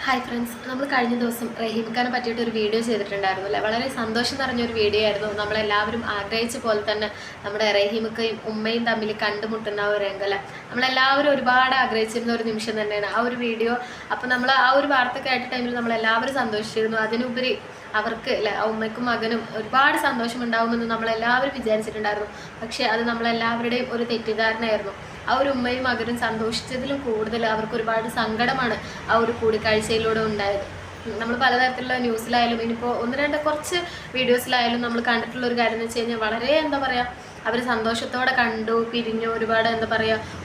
Hi friends, നമ്മൾ കഴിഞ്ഞ ദിവസം റഹീംഖാനെ പറ്റിയിട്ട് ഒരു വീഡിയോ ചെയ്തിട്ടുണ്ടായിരുന്നു അല്ലേ. വളരെ സന്തോഷം നിറഞ്ഞൊരു വീഡിയോ ആയിരുന്നു. നമ്മളെല്ലാവരും ആഗ്രഹിച്ച പോലെ തന്നെ നമ്മുടെ റഹീമക്കയും ഉമ്മയും തമ്മിൽ കണ്ടുമുട്ടുന്ന ഒരു രംഗം നമ്മളെല്ലാവരും ഒരുപാട് ആഗ്രഹിച്ചിരുന്ന ഒരു നിമിഷം തന്നെയാണ് ആ ഒരു വീഡിയോ. അപ്പോൾ നമ്മൾ ആ ഒരു വാർത്ത കേട്ട ടൈമിൽ നമ്മളെല്ലാവരും സന്തോഷിച്ചിരുന്നു. അതിനുപരി അവർക്ക് അല്ലെ ആ ഉമ്മയ്ക്കും മകനും ഒരുപാട് സന്തോഷം ഉണ്ടാകുമെന്ന് നമ്മളെല്ലാവരും വിചാരിച്ചിട്ടുണ്ടായിരുന്നു. പക്ഷേ അത് നമ്മളെല്ലാവരുടെയും ഒരു തെറ്റിദ്ധാരണയായിരുന്നു. ആ ഒരു ഉമ്മയും മകനും സന്തോഷിച്ചതിലും കൂടുതൽ അവർക്ക് ഒരുപാട് സങ്കടമാണ് ആ ഒരു കൂടിക്കാഴ്ചയിലൂടെ ഉണ്ടായത്. നമ്മൾ പലതരത്തിലുള്ള ന്യൂസിലായാലും ഇനിയിപ്പോൾ ഒന്ന് രണ്ട് കുറച്ച് വീഡിയോസിലായാലും നമ്മൾ കണ്ടിട്ടുള്ള ഒരു കാര്യം എന്ന് വെച്ച് കഴിഞ്ഞാൽ വളരെ അവർ സന്തോഷത്തോടെ കണ്ടു, പിരിഞ്ഞു, ഒരുപാട്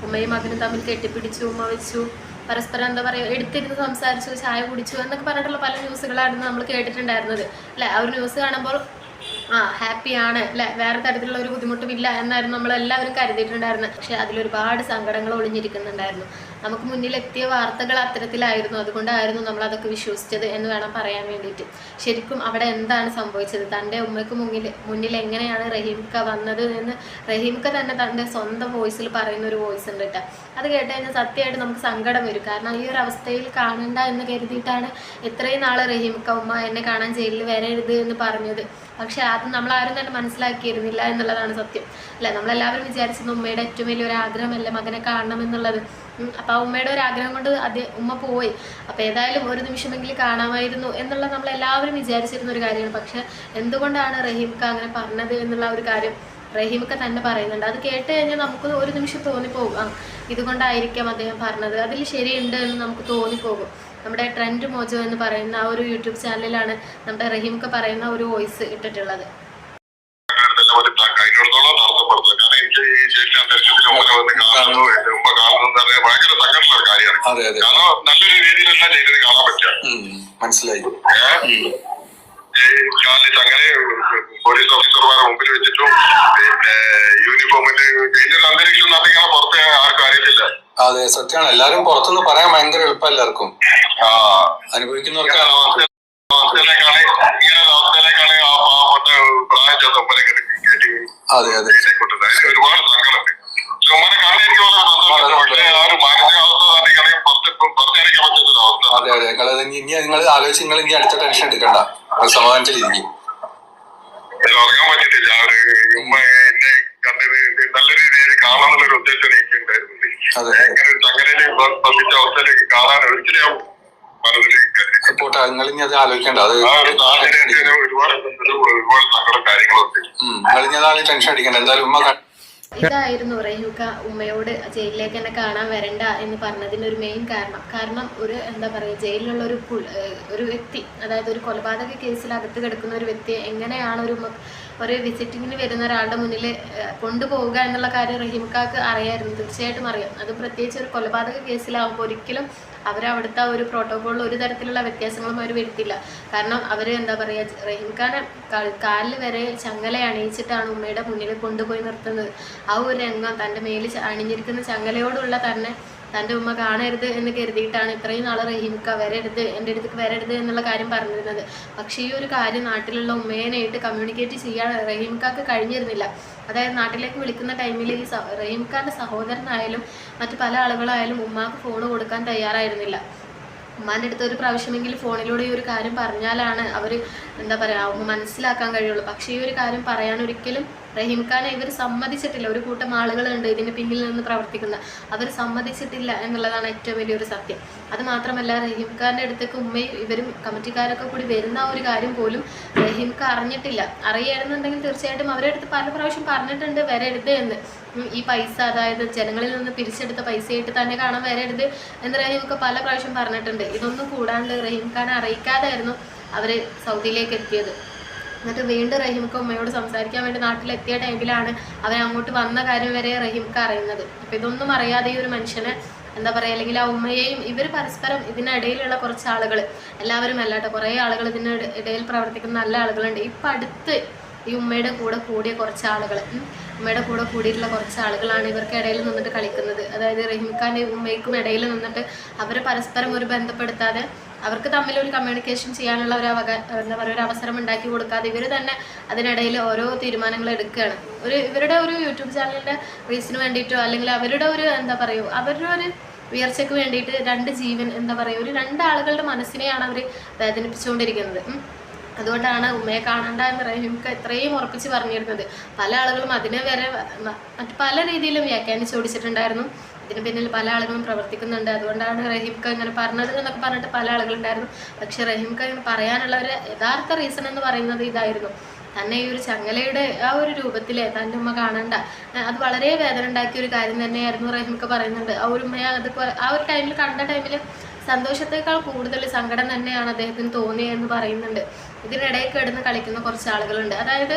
ഉമ്മയും മകനും തമ്മിൽ കെട്ടിപ്പിടിച്ചു, ഉമ്മ വെച്ചു, പരസ്പരം എടുത്തിരുന്ന് സംസാരിച്ചു, ചായ കുടിച്ചു എന്നൊക്കെ പറഞ്ഞിട്ടുള്ള പല ന്യൂസുകളായിരുന്നു നമ്മൾ കേട്ടിട്ടുണ്ടായിരുന്നത് അല്ലേ. ആ ഒരു ന്യൂസ് കാണുമ്പോൾ ഹാപ്പിയാണ് അല്ലെ, വേറെ തരത്തിലുള്ള ഒരു ബുദ്ധിമുട്ടുമില്ല എന്നായിരുന്നു നമ്മളെല്ലാവരും കരുതിയിട്ടുണ്ടായിരുന്നത്. പക്ഷെ അതിലൊരുപാട് സങ്കടങ്ങൾ ഒളിഞ്ഞിരിക്കുന്നുണ്ടായിരുന്നു. നമുക്ക് മുന്നിലെത്തിയ വാർത്തകൾ അത്തരത്തിലായിരുന്നു. അതുകൊണ്ടായിരുന്നു നമ്മൾ അതൊക്കെ വിശ്വസിച്ചത് എന്ന് വേണം പറയാൻ വേണ്ടിയിട്ട്. ശരിക്കും അവിടെ എന്താണ് സംഭവിച്ചത്, തൻ്റെ ഉമ്മയ്ക്ക് മുന്നിൽ എങ്ങനെയാണ് റഹീംക്ക വന്നത് എന്ന് റഹീംക്ക തന്നെ തൻ്റെ സ്വന്തം വോയിസിൽ പറയുന്ന ഒരു വോയിസ് ഉണ്ട് കേട്ടോ. അത് കേട്ട് കഴിഞ്ഞാൽ സത്യമായിട്ട് നമുക്ക് സങ്കടം വരും. കാരണം ഈ ഒരു അവസ്ഥയിൽ കാണണ്ട എന്ന് കരുതിയിട്ടാണ് ഇത്രയും നാൾ റഹീംക്ക ഉമ്മ എന്നെ കാണാൻ ജയിലിൽ വരരുത് എന്ന് പറഞ്ഞത്. പക്ഷെ അത് നമ്മളാരും തന്നെ മനസ്സിലാക്കിയിരുന്നില്ല എന്നുള്ളതാണ് സത്യം അല്ലെ. നമ്മളെല്ലാവരും വിചാരിച്ചിരുന്നു ഉമ്മയുടെ ഏറ്റവും വലിയൊരു ആഗ്രഹമല്ലേ മകനെ കാണണം എന്നുള്ളത്. അപ്പം ആ ഉമ്മയുടെ ഒരു ആഗ്രഹം കൊണ്ട് ഉമ്മ പോയി. അപ്പം ഏതായാലും ഒരു നിമിഷമെങ്കിലും കാണാമായിരുന്നു എന്നുള്ളത് നമ്മളെല്ലാവരും വിചാരിച്ചിരുന്ന ഒരു കാര്യമാണ്. പക്ഷെ എന്തുകൊണ്ടാണ് റഹീംക്ക അങ്ങനെ പറഞ്ഞത് എന്നുള്ള ഒരു കാര്യം റഹീമൊക്കെ തന്നെ പറയുന്നുണ്ട്. അത് കേട്ട് കഴിഞ്ഞാൽ നമുക്ക് ഒരു നിമിഷം തോന്നിപ്പോകും, ഇതുകൊണ്ടായിരിക്കാം അദ്ദേഹം പറഞ്ഞത്, അതിൽ ശരിയുണ്ട് എന്ന് നമുക്ക് തോന്നിപ്പോകും. നമ്മുടെ ട്രെൻഡ് മോജോ എന്ന് പറയുന്ന ആ ഒരു യൂട്യൂബ് ചാനലിലാണ് നമ്മുടെ റഹീമൊക്കെ പറയുന്ന ഒരു വോയിസ് ഇട്ടിട്ടുള്ളത്. മനസ്സിലായി. അങ്ങനെ പോലീസ് ഓഫീസർമാരെ മുമ്പിൽ വെച്ചിട്ടും പിന്നെ യൂണിഫോമിന്റെ ജയിലിൽ അന്തരീക്ഷം ഇങ്ങനെ പുറത്ത് ആർക്കും അറിയത്തില്ല. അതെ, സത്യമാണ്. എല്ലാരും പുറത്തുനിന്ന് പറയാൻ ഭയങ്കര എളുപ്പം എല്ലാവർക്കും. അനുഭവിക്കുന്നവർക്ക് ഇങ്ങനെ അവസ്ഥയിലേക്കാണ് ആ പാവപ്പെട്ട പ്രായം ചെന്ന ഉമ്മനെ കയറ്റി. അതെ അതെ, ഒരുപാട് സങ്കടമുണ്ട്. ഉമ്മനെ കാണാൻ എനിക്ക് വളരെ സന്തോഷം. പക്ഷേ ആ ഒരു മാനസികാവസ്ഥ തന്നെയാണെങ്കിൽ പുറത്തിറക്കാൻ പറ്റുന്ന അവസ്ഥ. അതെ അതെ, ഇനി നിങ്ങൾ ആലോചിച്ച് നിങ്ങൾ ഇനി അടുത്ത ടെൻഷൻ എടുക്കണ്ട, സമാധാനത്തിലിരിക്കും. ഉറങ്ങാൻ പറ്റിയിട്ടില്ല. ഉമ്മ എന്നെ കണ്ടത് നല്ല രീതിയിൽ കാണാന്നുള്ളൊരു ഉദ്ദേശം എനിക്ക് ഉണ്ടായിരുന്നില്ല. അങ്ങനെ ഒരു ചങ്ങലയില് പതിച്ച അവസ്ഥയിലേക്ക് കാണാൻ ഒരിക്കലും പോട്ടെ, നിങ്ങൾ ഇനി അത് ആലോചിക്കണ്ട. അത് ഒരുപാട് സങ്കടം കാര്യങ്ങളുണ്ട്. നിങ്ങൾ ഇനി അതാണ് ടെൻഷൻ അടിക്കണ്ട. എന്തായാലും ഉമ്മ ഇതായിരുന്നു റഹീംക്ക ഉമ്മയോട് ജയിലിലേക്ക് തന്നെ കാണാൻ വരണ്ട എന്ന് പറഞ്ഞതിന് ഒരു മെയിൻ കാരണം ഒരു ജയിലിലുള്ള ഒരു വ്യക്തി, അതായത് ഒരു കൊലപാതക കേസിൽ അകത്ത് കിടക്കുന്ന ഒരു വ്യക്തിയെ എങ്ങനെയാണ് ഒരു വിസിറ്റിങ്ങിന് വരുന്ന ഒരാളുടെ മുന്നിൽ കൊണ്ടുപോവുക എന്നുള്ള കാര്യം റഹീംക്കാക്ക് അറിയായിരുന്നു, തീർച്ചയായിട്ടും അറിയാം. അത് പ്രത്യേകിച്ച് ഒരു കൊലപാതക കേസിലാവുമ്പോൾ ഒരിക്കലും അവരവിടുത്തെ ഒരു പ്രോട്ടോകോളിൽ ഒരു തരത്തിലുള്ള വ്യത്യാസങ്ങളും അവർ വരുത്തില്ല. കാരണം അവർ റഹീംഖാനെ കാലിൽ വരെ ചങ്ങല അണിയിച്ചിട്ടാണ് ഉമ്മയുടെ മുന്നിൽ കൊണ്ടുപോയി നിർത്തുന്നത്. ആ ഒരു രംഗം, തൻ്റെ മേലിൽ അണിഞ്ഞിരിക്കുന്ന ചങ്ങലയോടുള്ള തൻ്റെ ഉമ്മ കാണരുത് എന്ന് കരുതിയിട്ടാണ് ഇത്രയും നാൾ റഹീംക്ക വരരുത്, എൻ്റെ അടുത്തേക്ക് വരരുത് എന്നുള്ള കാര്യം പറഞ്ഞിരുന്നത്. പക്ഷേ ഈ ഒരു കാര്യം നാട്ടിലുള്ള ഉമ്മേനായിട്ട് കമ്മ്യൂണിക്കേറ്റ് ചെയ്യാൻ റഹീംക്കാക്ക് കഴിഞ്ഞിരുന്നില്ല. അതായത് നാട്ടിലേക്ക് വിളിക്കുന്ന ടൈമിൽ ഈ റഹീംഖാൻ്റെ സഹോദരനായാലും മറ്റു പല ആളുകളായാലും ഉമ്മാക്ക് ഫോൺ കൊടുക്കാൻ തയ്യാറായിരുന്നില്ല. ഉമ്മാൻ്റെ അടുത്ത് ഒരു പ്രാവശ്യമെങ്കിലും ഫോണിലൂടെ ഈ ഒരു കാര്യം പറഞ്ഞാലാണ് അവർ ഉമ്മ മനസ്സിലാക്കാൻ കഴിയുള്ളൂ. പക്ഷേ ഈ ഒരു കാര്യം പറയാൻ ഒരിക്കലും റഹീംഖാനെ ഇവർ സമ്മതിച്ചിട്ടില്ല. ഒരു കൂട്ടം ആളുകളുണ്ട് ഇതിന് പിന്നിൽ നിന്ന് പ്രവർത്തിക്കുന്ന, അവർ സമ്മതിച്ചിട്ടില്ല എന്നുള്ളതാണ് ഏറ്റവും വലിയൊരു സത്യം. അത് മാത്രമല്ല, റഹീംഖാൻ്റെ അടുത്തേക്ക് ഉമ്മയും ഇവരും കമ്മിറ്റിക്കാരൊക്കെ കൂടി വരുന്ന ഒരു കാര്യം പോലും റഹീംഖ അറിഞ്ഞിട്ടില്ല. അറിയായിരുന്നുണ്ടെങ്കിൽ തീർച്ചയായിട്ടും അവരുടെ അടുത്ത് പല പ്രാവശ്യം പറഞ്ഞിട്ടുണ്ട് വരരുത് എന്ന്. ഈ പൈസ, അതായത് ജനങ്ങളിൽ നിന്ന് പിരിച്ചെടുത്ത പൈസയായിട്ട് തന്നെ കാണാൻ വരരുത് എന്ന് റഹീംഖ പല പ്രാവശ്യം പറഞ്ഞിട്ടുണ്ട്. ഇതൊന്നും കൂടാണ്ട് റഹീംഖാനെ അറിയിക്കാതായിരുന്നു അവർ സൗദിയിലേക്ക് എത്തിയത്. എന്നിട്ട് വീണ്ടും റഹീംക്ക ഉമ്മയോട് സംസാരിക്കാൻ വേണ്ടി നാട്ടിലെത്തിയ ടൈമിലാണ് അവരങ്ങോട്ട് വന്ന കാര്യം വരെ റഹീംക്ക അറിയുന്നത്. അപ്പം ഇതൊന്നും അറിയാതെ ഈ ഒരു മനുഷ്യനെ അല്ലെങ്കിൽ ആ ഉമ്മയെയും ഇവർ പരസ്പരം ഇതിനിടയിലുള്ള കുറച്ച് ആളുകൾ, എല്ലാവരും അല്ലാട്ടോ, കുറേ ആളുകൾ ഇതിനിടയിൽ പ്രവർത്തിക്കുന്ന നല്ല ആളുകളുണ്ട്. ഇപ്പം അടുത്ത് ഈ ഉമ്മയുടെ കൂടെ കൂടിയ കുറച്ച് ആളുകൾ, ഉമ്മയുടെ കൂടെ കൂടിയിട്ടുള്ള കുറച്ച് ആളുകളാണ് ഇവർക്ക് ഇടയിൽ നിന്നിട്ട് കളിക്കുന്നത്. അതായത് റഹീംഖാൻ്റെ ഉമ്മയ്ക്കും ഇടയിൽ നിന്നിട്ട് അവരെ പരസ്പരം ഒരു ബന്ധപ്പെടുത്താതെ, അവർക്ക് തമ്മിൽ ഒരു കമ്മ്യൂണിക്കേഷൻ ചെയ്യാനുള്ള ഒരു അവസരം ഉണ്ടാക്കി കൊടുക്കാതെ ഇവർ തന്നെ അതിനിടയിൽ ഓരോ തീരുമാനങ്ങൾ എടുക്കുകയാണ്. ഇവരുടെ ഒരു യൂട്യൂബ് ചാനലിൻ്റെ റീച്ചിന് വേണ്ടിയിട്ടോ അല്ലെങ്കിൽ അവരുടെ ഒരു അവരുടെ ഒരു ഉയർച്ചയ്ക്ക് വേണ്ടിയിട്ട് 2 ജീവൻ എന്താ പറയുക, ഒരു 2 ആളുകളുടെ മനസ്സിനെയാണ് അവർ വേദനിപ്പിച്ചുകൊണ്ടിരിക്കുന്നത്. അതുകൊണ്ടാണ് ഉമ്മയെ കാണണ്ട എന്ന് റഹീംക്ക ഇത്രയും ഉറപ്പിച്ച് പറഞ്ഞിരുന്നത്. പല ആളുകളും അതിനെ വരെ മറ്റ് പല രീതിയിലും വ്യാഖ്യാനിച്ച് ഓടിച്ചിട്ടുണ്ടായിരുന്നു. ഇതിന് പിന്നിൽ പല ആളുകളും പ്രവർത്തിക്കുന്നുണ്ട്, അതുകൊണ്ടാണ് റഹീംക്ക ഇങ്ങനെ പറഞ്ഞത് എന്നൊക്കെ പറഞ്ഞിട്ട് പല ആളുകളുണ്ടായിരുന്നു. പക്ഷെ റഹീംക്ക ഇങ്ങനെ പറയാനുള്ള ഒരു യഥാർത്ഥ റീസൺ എന്ന് പറയുന്നത് ഇതായിരുന്നു. തന്നെ ഈ ഒരു ചങ്ങലയുടെ ആ ഒരു രൂപത്തിൽ തൻ്റെ ഉമ്മ കാണണ്ട, അത് വളരെ വേദന ഉണ്ടാക്കിയ ഒരു കാര്യം തന്നെയായിരുന്നു റഹീംക്ക പറയുന്നുണ്ട്. ആ ഒരു ഉമ്മയെ അത് ആ ഒരു ടൈമിൽ കണ്ട ടൈമിൽ സന്തോഷത്തേക്കാൾ കൂടുതൽ സങ്കടം തന്നെയാണ് അദ്ദേഹത്തിന് തോന്നിയതെന്ന് പറയുന്നുണ്ട്. ഇതിനിടയിൽ കിടന്ന് കളിക്കുന്ന കുറച്ച് ആളുകളുണ്ട്. അതായത്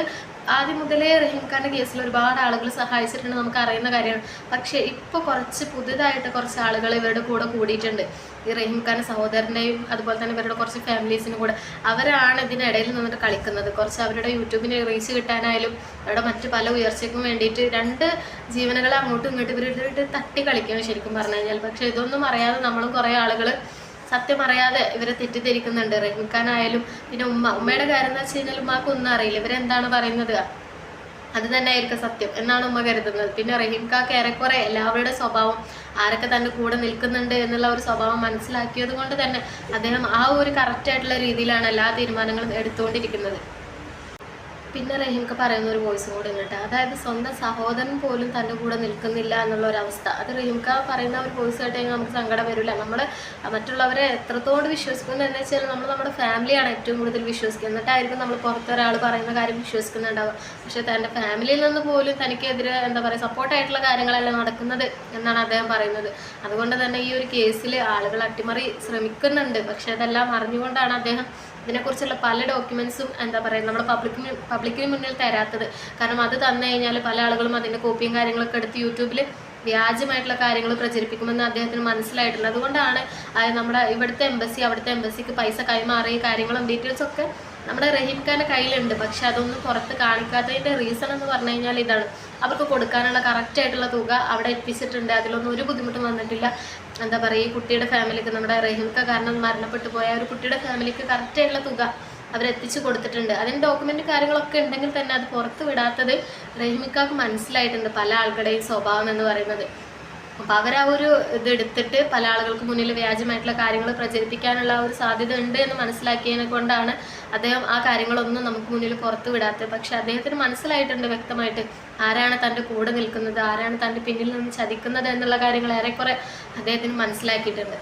ആദ്യം മുതലേ റഹീംഖാൻ്റെ കേസിൽ ഒരുപാട് ആളുകൾ സഹായിച്ചിട്ടുണ്ട്, നമുക്ക് അറിയുന്ന കാര്യമാണ്. പക്ഷേ ഇപ്പോൾ കുറച്ച് പുതുതായിട്ട് കുറച്ച് ആളുകൾ ഇവരുടെ കൂടെ കൂടിയിട്ടുണ്ട്. ഈ റഹീംഖാൻ്റെ സഹോദരൻ്റെയും അതുപോലെ തന്നെ ഇവരുടെ കുറച്ച് ഫാമിലീസിനും കൂടെ അവരാണ് ഇതിനിടയിൽ നിന്നിട്ട് കളിക്കുന്നത്. കുറച്ച് അവരുടെ യൂട്യൂബിന് റീച്ച് കിട്ടാനായാലും അവരുടെ മറ്റ് പല ഉയർച്ചയ്ക്കും വേണ്ടിയിട്ട് 2 ജീവനുകളെ അങ്ങോട്ടും ഇങ്ങോട്ടും ഇവരിട്ട് തട്ടി കളിക്കുകയാണ് ശരിക്കും പറഞ്ഞു കഴിഞ്ഞാൽ. പക്ഷേ ഇതൊന്നും അറിയാതെ നമ്മളും കുറേ ആളുകൾ സത്യം അറിയാതെ ഇവരെ തെറ്റിദ്ധരിക്കുന്നുണ്ട്. റഹീംഖാനായാലും പിന്നെ ഉമ്മയുടെ കാര്യം എന്ന് വെച്ച് കഴിഞ്ഞാൽ ഉമ്മാക്കൊന്നും അറിയില്ല, ഇവരെന്താണ് പറയുന്നത് അത് തന്നെ ആയിരിക്കും സത്യം എന്നാണ് ഉമ്മ കരുതുന്നത്. പിന്നെ റഹീംഖാക്ക് ഏറെക്കുറെ എല്ലാവരുടെ സ്വഭാവം, ആരൊക്കെ തൻ്റെ കൂടെ നിൽക്കുന്നുണ്ട് എന്നുള്ള ഒരു സ്വഭാവം മനസ്സിലാക്കിയത് കൊണ്ട് തന്നെ അദ്ദേഹം ആ ഒരു കറക്റ്റായിട്ടുള്ള രീതിയിലാണ് എല്ലാ തീരുമാനങ്ങളും എടുത്തുകൊണ്ടിരിക്കുന്നത്. പിന്നെ റഹീംക്ക പറയുന്ന ഒരു വോയിസും കൂടെ കേട്ടോ, അതായത് സ്വന്തം സഹോദരൻ പോലും തൻ്റെ കൂടെ നിൽക്കുന്നില്ല എന്നുള്ളൊരവസ്ഥ. അത് റഹീംക്ക പറയുന്ന ഒരു വോയിസ് കേട്ട് കഴിഞ്ഞാൽ നമുക്ക് സങ്കടം വരില്ല. നമ്മൾ മറ്റുള്ളവരെ എത്രത്തോട് വിശ്വസിക്കുന്നത് എന്ന് വെച്ചാൽ നമ്മൾ നമ്മുടെ ഫാമിലിയാണ് ഏറ്റവും കൂടുതൽ വിശ്വസിക്കുന്നത്. എന്നിട്ടായിരിക്കും നമ്മൾ പുറത്തൊരാൾ പറയുന്ന കാര്യം വിശ്വസിക്കുന്നുണ്ടാവുക. പക്ഷേ തൻ്റെ ഫാമിലിയിൽ നിന്ന് പോലും തനിക്കെതിരെ എന്താ പറയുക സപ്പോർട്ടായിട്ടുള്ള കാര്യങ്ങളെല്ലാം നടക്കുന്നത് എന്നാണ് അദ്ദേഹം പറയുന്നത്. അതുകൊണ്ട് തന്നെ ഈ ഒരു കേസിൽ ആളുകൾ അട്ടിമറി ശ്രമിക്കുന്നുണ്ട്. പക്ഷേ അതെല്ലാം അറിഞ്ഞുകൊണ്ടാണ് അദ്ദേഹം ഇതിനെക്കുറിച്ചുള്ള പല ഡോക്യുമെൻറ്റ്സും എന്താ പറയുക നമ്മുടെ പബ്ലിക്കിന് മുന്നിൽ തരാത്തത്. കാരണം അത് തന്നു കഴിഞ്ഞാൽ പല ആളുകളും അതിൻ്റെ കോപ്പിയും കാര്യങ്ങളൊക്കെ എടുത്ത് യൂട്യൂബിൽ വ്യാജമായിട്ടുള്ള കാര്യങ്ങൾ പ്രചരിപ്പിക്കുമെന്ന് അദ്ദേഹത്തിന് മനസ്സിലായിട്ടുണ്ട്. അതുകൊണ്ടാണ് നമ്മുടെ ഇവിടുത്തെ എംബസി അവിടുത്തെ എംബസിക്ക് പൈസ കൈമാറിയ കാര്യങ്ങളും ഡീറ്റെയിൽസൊക്കെ നമ്മുടെ റഹീംഖാൻ്റെ കയ്യിലുണ്ട്. പക്ഷെ അതൊന്നും പുറത്ത് കാണിക്കാത്തതിൻ്റെ റീസൺ എന്ന് പറഞ്ഞു കഴിഞ്ഞാൽ ഇതാണ്, അവർക്ക് കൊടുക്കാനുള്ള കറക്റ്റായിട്ടുള്ള തുക അവിടെ എത്തിച്ചിട്ടുണ്ട്. അതിലൊന്നും ഒരു ബുദ്ധിമുട്ടും വന്നിട്ടില്ല. എന്താ പറയുക, ഈ കുട്ടിയുടെ ഫാമിലിക്ക് നമ്മുടെ റഹീംഖ കാരണം മരണപ്പെട്ടു പോയ ഒരു കുട്ടിയുടെ ഫാമിലിക്ക് കറക്റ്റായിട്ടുള്ള തുക അവരെത്തിച്ചു കൊടുത്തിട്ടുണ്ട്. അതിന് ഡോക്യുമെൻ്റ് കാര്യങ്ങളൊക്കെ ഉണ്ടെങ്കിൽ തന്നെ അത് പുറത്ത് വിടാത്തത് റഹീംഖാക്ക് മനസ്സിലായിട്ടുണ്ട് പല ആളുകളുടെയും സ്വഭാവം എന്ന് പറയുന്നത്. അപ്പോൾ അവർ ആ ഒരു ഇതെടുത്തിട്ട് പല ആളുകൾക്ക് മുന്നിൽ വ്യാജമായിട്ടുള്ള കാര്യങ്ങൾ പ്രചരിപ്പിക്കാനുള്ള ഒരു സാധ്യത ഉണ്ട് എന്ന് മനസ്സിലാക്കിയതിനെ കൊണ്ടാണ് അദ്ദേഹം ആ കാര്യങ്ങളൊന്നും നമുക്ക് മുന്നിൽ പുറത്ത് വിടാത്തത്. പക്ഷെ അദ്ദേഹത്തിന് മനസ്സിലായിട്ടുണ്ട് വ്യക്തമായിട്ട് ആരാണ് തൻ്റെ കൂടെ നിൽക്കുന്നത്, ആരാണ് തൻ്റെ പിന്നിൽ നിന്ന് ചതിക്കുന്നത് എന്നുള്ള കാര്യങ്ങൾ ഏറെക്കുറെ അദ്ദേഹത്തിന് മനസ്സിലാക്കിയിട്ടുണ്ട്.